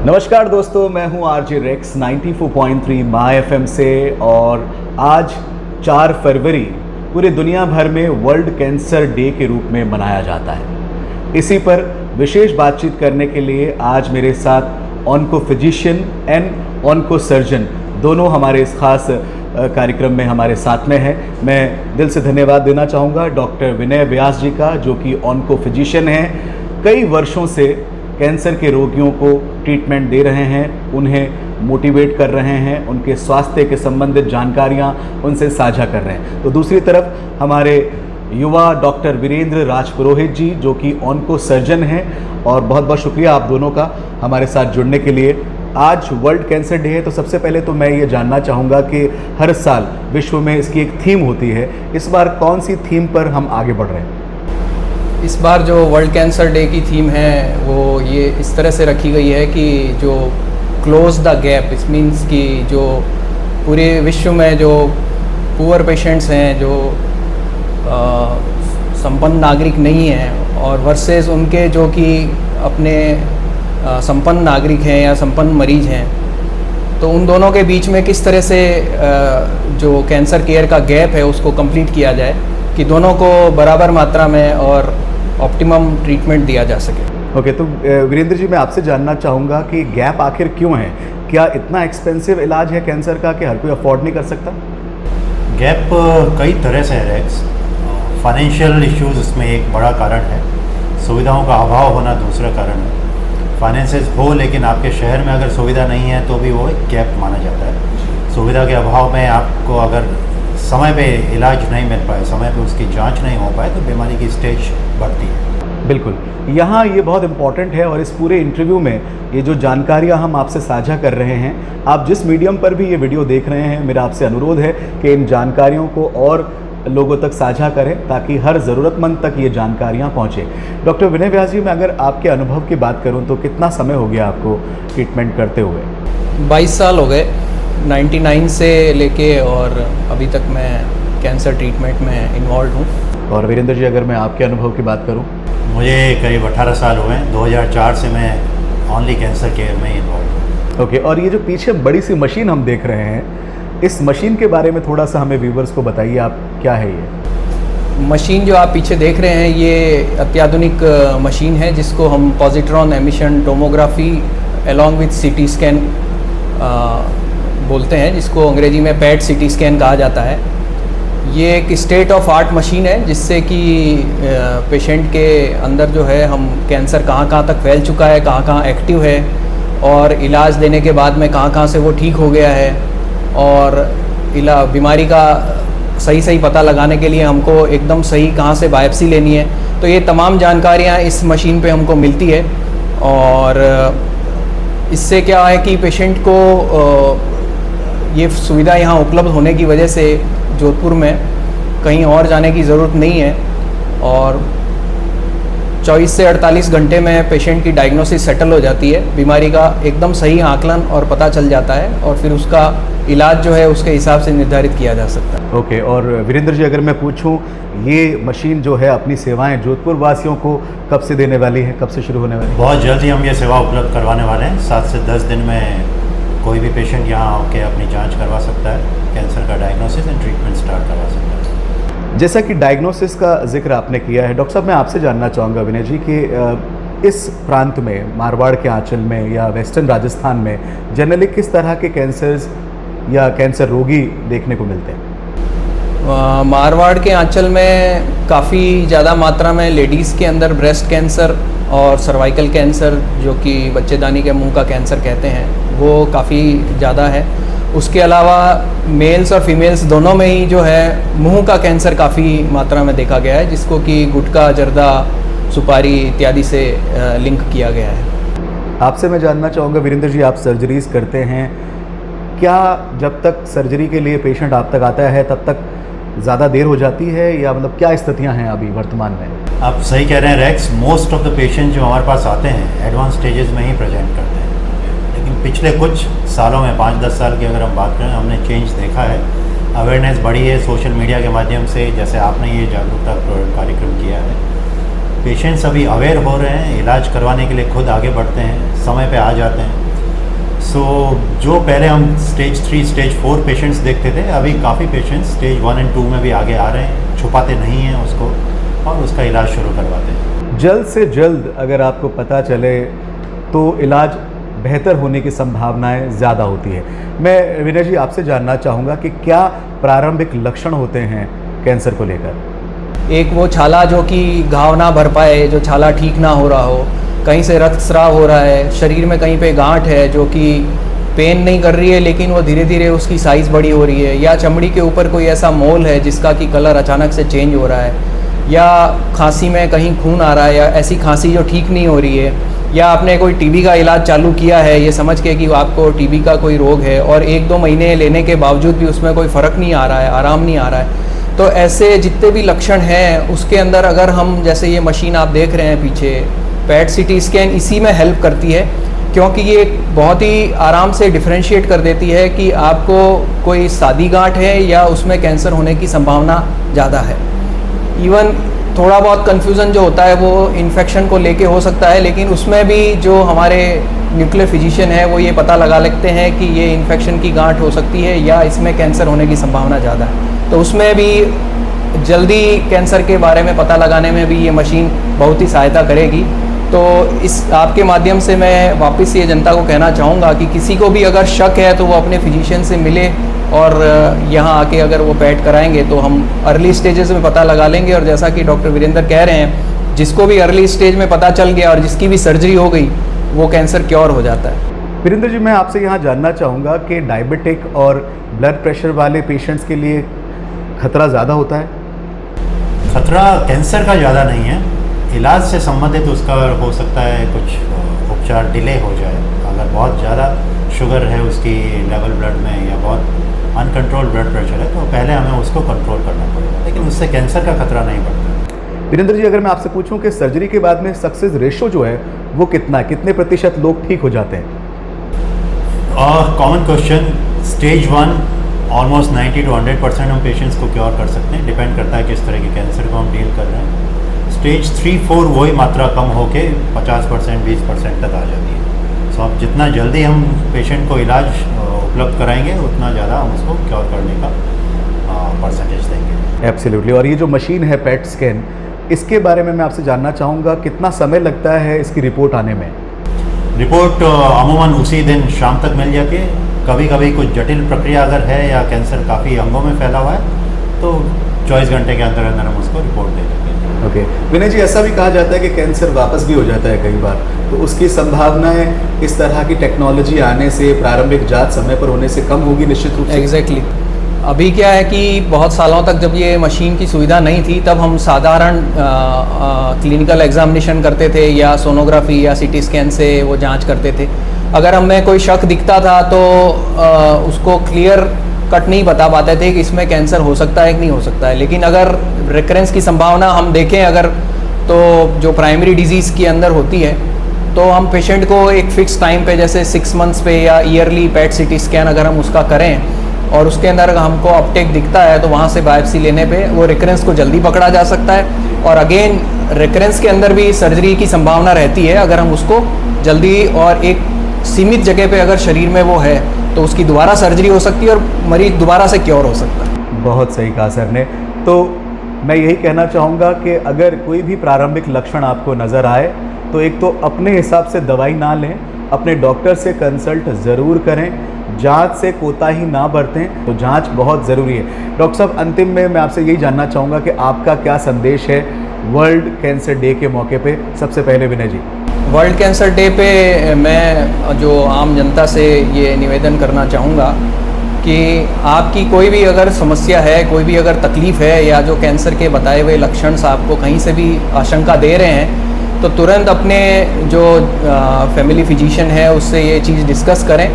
नमस्कार दोस्तों, मैं हूं आरजे रेक्स 94.3 माय एफएम से। और आज 4 फरवरी पूरी दुनिया भर में वर्ल्ड कैंसर डे के रूप में मनाया जाता है। इसी पर विशेष बातचीत करने के लिए आज मेरे साथ onco physician and onco surgeon दोनों हमारे इस खास कार्यक्रम में हमारे साथ में है। मैं दिल से धन्यवाद देना चाहूँगा डॉक्टर विनय व्यास जी का, जो कि ऑन्को फिजिशियन हैं। कई वर्षों से कैंसर के रोगियों को ट्रीटमेंट दे रहे हैं, उन्हें मोटिवेट कर रहे हैं, उनके स्वास्थ्य के संबंधित जानकारियां उनसे साझा कर रहे हैं। तो दूसरी तरफ हमारे युवा डॉक्टर वीरेंद्र राजपुरोहित जी, जो कि ऑन्को सर्जन हैं। और बहुत बहुत शुक्रिया आप दोनों का हमारे साथ जुड़ने के लिए। आज वर्ल्ड कैंसर डे है, तो सबसे पहले तो मैं ये जानना चाहूँगा कि हर साल विश्व में इसकी एक थीम होती है, इस बार कौन सी थीम पर हम आगे बढ़ रहे हैं? इस बार जो वर्ल्ड कैंसर डे की थीम है वो ये इस तरह से रखी गई है कि जो क्लोज द गैप, इस मीन्स कि जो पूरे विश्व में जो पुअर पेशेंट्स हैं, जो संपन्न नागरिक नहीं हैं, और वर्सेस उनके जो कि अपने संपन्न नागरिक हैं या संपन्न मरीज हैं, तो उन दोनों के बीच में किस तरह से जो कैंसर केयर का गैप है उसको कंप्लीट किया जाए कि दोनों को बराबर मात्रा में और ऑप्टिमम ट्रीटमेंट दिया जा सके। ओके, तो वीरेंद्र जी, मैं आपसे जानना चाहूँगा कि गैप आखिर क्यों है? क्या इतना एक्सपेंसिव इलाज है कैंसर का कि हर कोई अफोर्ड नहीं कर सकता? गैप कई तरह से है रेक्स। फाइनेंशियल इश्यूज इसमें एक बड़ा कारण है, सुविधाओं का अभाव होना दूसरा कारण है। फाइनेंसेस हो लेकिन आपके शहर में अगर सुविधा नहीं है तो भी वो एक गैप माना जाता है। सुविधा के अभाव में आपको अगर समय पे इलाज नहीं मिल पाए, समय पे उसकी जांच नहीं हो पाए, तो बीमारी की स्टेज बढ़ती है। बिल्कुल, यहाँ ये बहुत इम्पॉर्टेंट है। और इस पूरे इंटरव्यू में ये जो जानकारियाँ हम आपसे साझा कर रहे हैं, आप जिस मीडियम पर भी ये वीडियो देख रहे हैं, मेरा आपसे अनुरोध है कि इन जानकारियों को और लोगों तक साझा करें ताकि हर ज़रूरतमंद तक ये जानकारियाँ पहुँचे। डॉक्टर विनय व्यास जी, मैं अगर आपके अनुभव की बात करूँ तो कितना समय हो गया आपको ट्रीटमेंट करते हुए? 22 साल हो गए, 99 से लेके और अभी तक मैं कैंसर ट्रीटमेंट में इन्वॉल्व हूँ। और वीरेंद्र जी, अगर मैं आपके अनुभव की बात करूँ? मुझे करीब 18 साल हुए हैं। 2004 से मैं ओनली कैंसर केयर में इन्वॉल्व हूँ। ओके, और ये जो पीछे बड़ी सी मशीन हम देख रहे हैं, इस मशीन के बारे में थोड़ा सा हमें व्यूवर्स को बताइए, आप क्या है ये मशीन जो आप पीछे देख रहे हैं? ये अत्याधुनिक मशीन है जिसको हम positron emission tomography along with CT scan बोलते हैं, जिसको अंग्रेजी में पैट सीटी स्कैन कहा जाता है। ये एक स्टेट ऑफ आर्ट मशीन है जिससे कि पेशेंट के अंदर जो है हम कैंसर कहाँ कहाँ तक फैल चुका है, कहाँ कहाँ एक्टिव है, और इलाज देने के बाद में कहाँ कहाँ से वो ठीक हो गया है, और बीमारी का सही पता लगाने के लिए हमको एकदम सही कहाँ से बायोप्सी लेनी है, तो ये तमाम जानकारियाँ इस मशीन पे हमको मिलती है। और इससे क्या है कि पेशेंट को ये सुविधा यहाँ उपलब्ध होने की वजह से जोधपुर में कहीं और जाने की ज़रूरत नहीं है, और 24 से 48 घंटे में पेशेंट की डायग्नोसिस सेटल हो जाती है, बीमारी का एकदम सही आकलन और पता चल जाता है, और फिर उसका इलाज जो है उसके हिसाब से निर्धारित किया जा सकता है। ओके, और वीरेंद्र जी, अगर मैं पूछूं, ये मशीन जो है अपनी सेवाएं जोधपुर वासियों को कब से देने वाली है, कब से शुरू होने वाली है? बहुत जल्द ही हम ये सेवा उपलब्ध करवाने वाले हैं। 7 से 10 दिन में कोई भी पेशेंट यहाँ आके अपनी जांच करवा सकता है, कैंसर का डायग्नोसिस एंड ट्रीटमेंट स्टार्ट करवा सकता है। जैसा कि डायग्नोसिस का जिक्र आपने किया है, डॉक्टर साहब, मैं आपसे जानना चाहूँगा विनय जी कि इस प्रांत में, मारवाड़ के आंचल में या वेस्टर्न राजस्थान में जनरली किस तरह के कैंसर्स या कैंसर रोगी देखने को मिलते हैं? मारवाड़ के आंचल में काफ़ी ज़्यादा मात्रा में लेडीज़ के अंदर ब्रेस्ट कैंसर और सर्वाइकल कैंसर, जो कि बच्चेदानी के मुंह का कैंसर कहते हैं, वो काफ़ी ज़्यादा है। उसके अलावा मेल्स और फीमेल्स दोनों में ही जो है मुंह का कैंसर काफ़ी मात्रा में देखा गया है, जिसको कि गुटखा, जर्दा, सुपारी इत्यादि से लिंक किया गया है। आपसे मैं जानना चाहूँगा वीरेंद्र जी, आप सर्जरीज करते हैं, क्या जब तक सर्जरी के लिए पेशेंट आप तक आता है तब तक ज़्यादा देर हो जाती है, या मतलब क्या स्थितियाँ हैं अभी वर्तमान में? आप सही कह रहे हैं Rex. Most of the patient जो हमारे पास आते हैं एडवांस स्टेजेस में ही प्रेजेंट करते हैं, लेकिन पिछले कुछ सालों में 5-10 साल की अगर हम बात करें, हमने चेंज देखा है। अवेयरनेस बढ़ी है सोशल मीडिया के माध्यम से, जैसे आपने ये जागरूकता कार्यक्रम किया है। पेशेंट्स अभी अवेयर हो रहे हैं, इलाज करवाने के लिए खुद आगे बढ़ते हैं, समय पे आ जाते हैं। सो जो पहले हम स्टेज 3 स्टेज 4 पेशेंट्स देखते थे, अभी काफ़ी पेशेंट्स स्टेज 1 और 2 में भी आगे आ रहे हैं, छुपाते नहीं हैं उसको और उसका इलाज शुरू करवाते हैं। जल्द से जल्द अगर आपको पता चले तो इलाज बेहतर होने की संभावनाएं ज़्यादा होती है। मैं विनय जी आपसे जानना चाहूँगा कि क्या प्रारंभिक लक्षण होते हैं कैंसर को लेकर? एक वो छाला जो कि घाव ना भर पाए, जो छाला ठीक ना हो रहा हो, कहीं से रक्तस्राव हो रहा है, शरीर में कहीं पे गांठ है जो कि पेन नहीं कर रही है लेकिन वो धीरे धीरे उसकी साइज़ बड़ी हो रही है, या चमड़ी के ऊपर कोई ऐसा मोल है जिसका कि कलर अचानक से चेंज हो रहा है, या खांसी में कहीं खून आ रहा है, या ऐसी खांसी जो ठीक नहीं हो रही है, या आपने कोई टीबी का इलाज चालू किया है ये समझ के कि आपको टीबी का कोई रोग है और 1-2 महीने लेने के बावजूद भी उसमें कोई फ़र्क नहीं आ रहा है, आराम नहीं आ रहा है, तो ऐसे जितने भी लक्षण हैं उसके अंदर अगर हम, जैसे ये मशीन आप देख रहे हैं पीछे, पैट सीटी स्कैन इसी में हेल्प करती है, क्योंकि ये बहुत ही आराम से डिफरेंशिएट कर देती है कि आपको कोई सादी गांठ है या उसमें कैंसर होने की संभावना ज़्यादा है। इवन थोड़ा बहुत कन्फ्यूज़न जो होता है वो इन्फेक्शन को लेके हो सकता है, लेकिन उसमें भी जो हमारे न्यूक्लियर फिजिशियन है वो ये पता लगा लेते हैं कि ये इन्फेक्शन की गांठ हो सकती है या इसमें कैंसर होने की संभावना ज़्यादा है, तो उसमें भी जल्दी कैंसर के बारे में पता लगाने में भी ये मशीन बहुत ही सहायता करेगी। तो इस आपके माध्यम से मैं वापस ये जनता को कहना चाहूँगा कि किसी को भी अगर शक है तो वो अपने फिजिशियन से मिले और यहाँ आके अगर वो पैट कराएंगे तो हम अर्ली स्टेजेस में पता लगा लेंगे, और जैसा कि डॉक्टर वीरेंद्र कह रहे हैं, जिसको भी अर्ली स्टेज में पता चल गया और जिसकी भी सर्जरी हो गई वो कैंसर क्योर हो जाता है। वीरेंद्र जी, मैं आपसे यहाँ जानना चाहूँगा कि डायबिटिक और ब्लड प्रेशर वाले पेशेंट्स के लिए खतरा ज़्यादा होता है? खतरा कैंसर का ज़्यादा नहीं है, इलाज से संबंधित उसका हो सकता है कुछ उपचार डिले हो जाए। अगर बहुत ज़्यादा शुगर है उसकी लेवल ब्लड में या बहुत अनकंट्रोल्ड ब्लड प्रेशर है तो पहले हमें उसको कंट्रोल करना पड़ेगा, लेकिन उससे कैंसर का खतरा नहीं बढ़ता। वीरेंद्र जी, अगर मैं आपसे पूछूं कि सर्जरी के बाद में सक्सेस रेशो जो है वो कितना है, कितने प्रतिशत लोग ठीक हो जाते हैं? Common question, stage 1 almost 90 to 100% हम पेशेंट्स को क्योर कर सकते हैं, डिपेंड करता है किस तरह के कैंसर को हम डील कर रहे हैं। स्टेज 3-4 वही मात्रा कम होके 50% 20% तक आ जाती है। सो अब जितना जल्दी हम पेशेंट को इलाज उपलब्ध कराएंगे उतना ज़्यादा हम उसको क्योर करने का परसेंटेज देंगे। एब्सोल्युटली। और ये जो मशीन है पैट स्कैन, इसके बारे में मैं आपसे जानना चाहूँगा कितना समय लगता है इसकी रिपोर्ट आने में? रिपोर्ट अमूमन उसी दिन शाम तक मिल जाती है। कभी कभी कुछ जटिल प्रक्रिया अगर है या कैंसर काफ़ी अंगों में फैला हुआ है तो 24 घंटे के अंदर अंदर हम उसको रिपोर्ट दे देते हैं। ओके विनय जी, ऐसा भी कहा जाता है कि कैंसर वापस भी हो जाता है कई बार, तो उसकी संभावनाएं इस तरह की टेक्नोलॉजी आने से, प्रारंभिक जांच समय पर होने से कम होगी निश्चित रूप से? एग्जैक्टली। अभी क्या है कि बहुत सालों तक जब ये मशीन की सुविधा नहीं थी तब हम साधारण क्लिनिकल एग्जामिनेशन करते थे या सोनोग्राफी या सीटी स्कैन से वो जांच करते थे। अगर हमें कोई शक दिखता था तो उसको क्लियर कट नहीं बता पाते थे कि इसमें कैंसर हो सकता है कि नहीं हो सकता है, लेकिन अगर रिकरेंस की संभावना हम देखें अगर तो जो प्राइमरी डिजीज़ के अंदर होती है तो हम पेशेंट को एक फ़िक्स टाइम पे जैसे 6 मंथ्स पे या ईयरली पैट सीटी स्कैन अगर हम उसका करें और उसके अंदर हमको अपटेक दिखता है तो वहाँ से बायोप्सी लेने पे वो रिकरेंस को जल्दी पकड़ा जा सकता है। और अगेन रिकरेंस के अंदर भी सर्जरी की संभावना रहती है अगर हम उसको जल्दी और एक सीमित जगह पे अगर शरीर में वो है तो उसकी दोबारा सर्जरी हो सकती है और मरीज दोबारा से क्योर हो सकता है। बहुत सही कहा सर ने। तो मैं यही कहना चाहूँगा कि अगर कोई भी प्रारंभिक लक्षण आपको नज़र आए तो एक तो अपने हिसाब से दवाई ना लें, अपने डॉक्टर से कंसल्ट ज़रूर करें, जांच से कोताही ना बरतें, तो जांच बहुत ज़रूरी है। डॉक्टर साहब, अंतिम में मैं आपसे यही जानना चाहूँगा कि आपका क्या संदेश है वर्ल्ड कैंसर डे के मौके पे? सबसे पहले विनय जी। वर्ल्ड कैंसर डे पे मैं जो आम जनता से ये निवेदन करना चाहूँगा कि आपकी कोई भी अगर समस्या है, कोई भी अगर तकलीफ़ है या जो कैंसर के बताए हुए लक्षण आपको कहीं से भी आशंका दे रहे हैं तो तुरंत अपने जो फैमिली फिजिशियन है उससे ये चीज़ डिस्कस करें।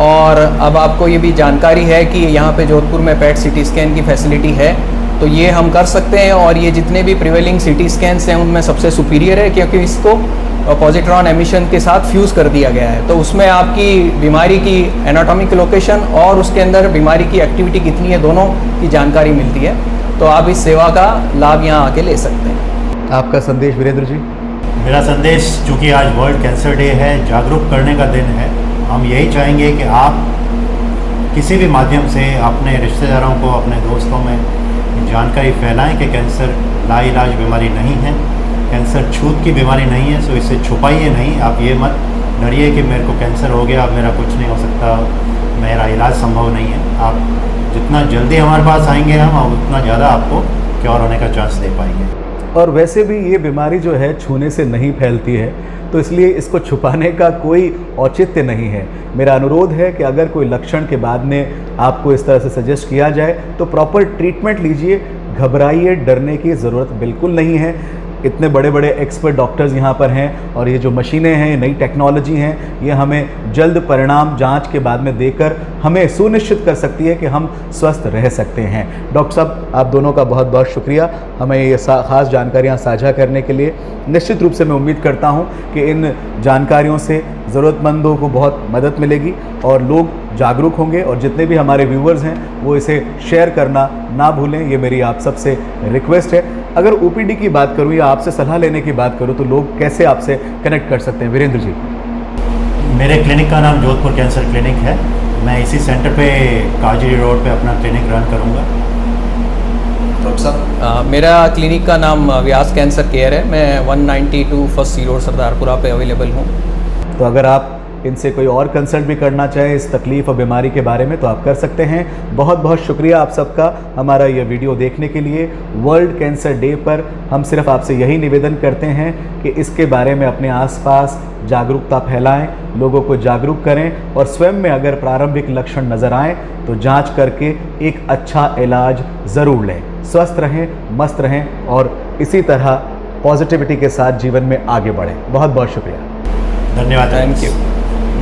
और अब आपको ये भी जानकारी है कि यहाँ पे जोधपुर में पैट सीटी स्कैन की फैसिलिटी है तो ये हम कर सकते हैं और ये जितने भी प्रिवेलिंग सीटी स्कैन्स हैं उनमें सबसे सुपीरियर है क्योंकि इसको पॉजिट्रॉन एमिशन के साथ फ्यूज़ कर दिया गया है। तो उसमें आपकी बीमारी की एनाटॉमिक लोकेशन और उसके अंदर बीमारी की एक्टिविटी कितनी है दोनों की जानकारी मिलती है, तो आप इस सेवा का लाभ यहाँ आके ले सकते हैं। आपका संदेश वीरेंद्र जी? मेरा संदेश, चूँकि आज वर्ल्ड कैंसर डे है, जागरूक करने का दिन है हम यही चाहेंगे कि आप किसी भी माध्यम से अपने रिश्तेदारों को, अपने दोस्तों में जानकारी फैलाएं कि कैंसर लाइलाज बीमारी नहीं है, कैंसर छूत की बीमारी नहीं है। सो इसे छुपाइए नहीं। आप ये मत डरिए कि मेरे को कैंसर हो गया, अब मेरा कुछ नहीं हो सकता, मेरा इलाज संभव नहीं है। आप जितना जल्दी हमारे पास आएंगे हम उतना ज़्यादा आपको क्योर होने का चांस दे पाएंगे। और वैसे भी ये बीमारी जो है छूने से नहीं फैलती है, तो इसलिए इसको छुपाने का कोई औचित्य नहीं है। मेरा अनुरोध है कि अगर कोई लक्षण के बाद में आपको इस तरह से सजेस्ट किया जाए तो प्रॉपर ट्रीटमेंट लीजिए, घबराइए, डरने की ज़रूरत बिल्कुल नहीं है। इतने बड़े बड़े एक्सपर्ट डॉक्टर्स यहाँ पर हैं और ये जो मशीनें हैं, नई टेक्नोलॉजी हैं, ये हमें जल्द परिणाम जांच के बाद में देकर हमें सुनिश्चित कर सकती है कि हम स्वस्थ रह सकते हैं। डॉक्टर साहब, आप दोनों का बहुत बहुत शुक्रिया हमें ये ख़ास जानकारियाँ साझा करने के लिए। निश्चित रूप से मैं उम्मीद करता हूँ कि इन जानकारियों से ज़रूरतमंदों को बहुत मदद मिलेगी और लोग जागरूक होंगे, और जितने भी हमारे व्यूवर्स हैं वो इसे शेयर करना ना भूलें, ये मेरी आप सबसे रिक्वेस्ट है। अगर ओपीडी की बात करूं या आपसे सलाह लेने की बात करूं तो लोग कैसे आपसे कनेक्ट कर सकते हैं? वीरेंद्र जी। मेरे क्लिनिक का नाम जोधपुर कैंसर क्लिनिक है। मैं इसी सेंटर पे काजरी रोड पे अपना क्लिनिक रन करूंगा। डॉक्टर साहब, मेरा क्लिनिक का नाम व्यास कैंसर केयर है। मैं 192 फर्स्ट सी रोड सरदारपुरा पे अवेलेबल हूँ। तो अगर आप इनसे कोई और कंसल्ट भी करना चाहें इस तकलीफ़ और बीमारी के बारे में तो आप कर सकते हैं। बहुत बहुत शुक्रिया आप सबका हमारा ये वीडियो देखने के लिए। वर्ल्ड कैंसर डे पर हम सिर्फ आपसे यही निवेदन करते हैं कि इसके बारे में अपने आसपास जागरूकता फैलाएं, लोगों को जागरूक करें, और स्वयं में अगर प्रारंभिक लक्षण नज़र आएँ तो जांच करके एक अच्छा इलाज ज़रूर लें। स्वस्थ रहें, मस्त रहें और इसी तरह पॉजिटिविटी के साथ जीवन में आगे बढ़ें। बहुत बहुत शुक्रिया। धन्यवाद। Thank you.